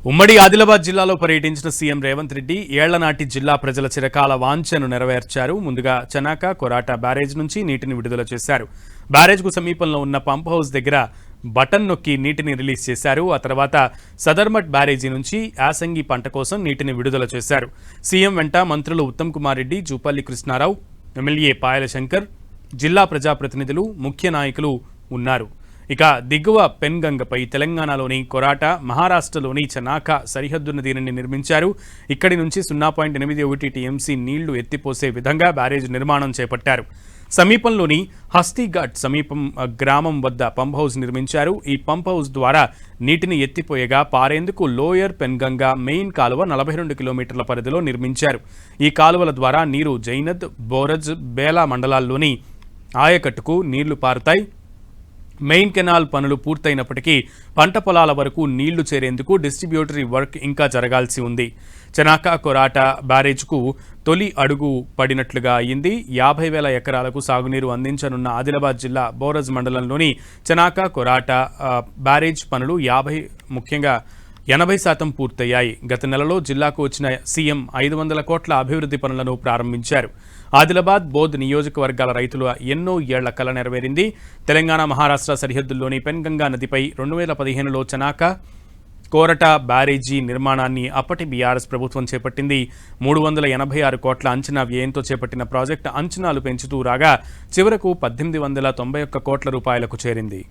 ఉమ్మడి ఆదిలాబాద్ జిల్లాలో పర్యటించిన సీఎం రేవంత్ రెడ్డి ఏళ్లనాటి జిల్లా ప్రజల చిరకాల వాంఛను నెరవేర్చారు. ముందుగా చనాక కొరాట బ్యారేజ్ నుంచి నీటిని విడుదల చేశారు. బ్యారేజ్కు సమీపంలో ఉన్న పంప్ హౌస్ దగ్గర బటన్ నొక్కి నీటిని రిలీజ్ చేశారు. ఆ తర్వాత సదర్మట్ బ్యారేజీ నుంచి యాసంగి పంట కోసం నీటిని విడుదల చేశారు. సీఎం వెంట మంత్రులు ఉత్తమ్ కుమార్ రెడ్డి, జూపల్లి కృష్ణారావు, ఎమ్మెల్యే పాయల శంకర్, జిల్లా ప్రజాప్రతినిధులు, ముఖ్య నాయకులు ఉన్నారు. ఇక దిగువ పెన్గంగపై తెలంగాణలోని కొరాట, మహారాష్ట్రలోని చనాక సరిహద్దున దీనిని నిర్మించారు. ఇక్కడి నుంచి 0.81 టీఎంసీ నీళ్లు ఎత్తిపోసే విధంగా బ్యారేజ్ నిర్మాణం చేపట్టారు. సమీపంలోని హస్తీఘాట్ సమీపం గ్రామం వద్ద పంప్ హౌస్ నిర్మించారు. ఈ పంప్ హౌస్ ద్వారా నీటిని ఎత్తిపోయగా పారేందుకు లోయర్ పెన్గంగా మెయిన్ కాలువ 42 కిలోమీటర్ల పరిధిలో నిర్మించారు. ఈ కాలువల ద్వారా నీరు జైనద్, బోరజ్, బేలా మండలాల్లోని ఆయకట్టుకు నీళ్లు పారుతాయి. మెయిన్ కెనాల్ పనులు పూర్తయినప్పటికీ పంట పొలాల వరకు నీళ్లు చేరేందుకు డిస్ట్రిబ్యూటరీ వర్క్ ఇంకా జరగాల్సి ఉంది. చనాక కొరాట బ్యారేజ్కు తొలి అడుగు పడినట్లుగా అయింది. 50,000 ఎకరాలకు సాగునీరు అందించనున్న ఆదిలాబాద్ జిల్లా బోరజ్ మండలంలోని చనాక కొరాట బ్యారేజ్ పనులు ముఖ్యంగా 80% పూర్తయ్యాయి. గత నెలలో జిల్లాకు వచ్చిన సీఎం 500 కోట్ల అభివృద్ధి పనులను ప్రారంభించారు. ఆదిలాబాద్, బోధ్ నియోజకవర్గాల రైతుల ఎన్నో ఏళ్ల కల నెరవేరింది. తెలంగాణ, మహారాష్ట్ర సరిహద్దుల్లోని పెన్గంగా నదిపై 2015లో చనాక కోరట బ్యారేజీ నిర్మాణాన్ని అప్పటి బీఆర్ఎస్ ప్రభుత్వం చేపట్టింది. 386 కోట్ల అంచనా వ్యయంతో చేపట్టిన ప్రాజెక్టు అంచనాలు పెంచుతూ రాగా చివరకు 1891 కోట్ల రూపాయలకు చేరింది.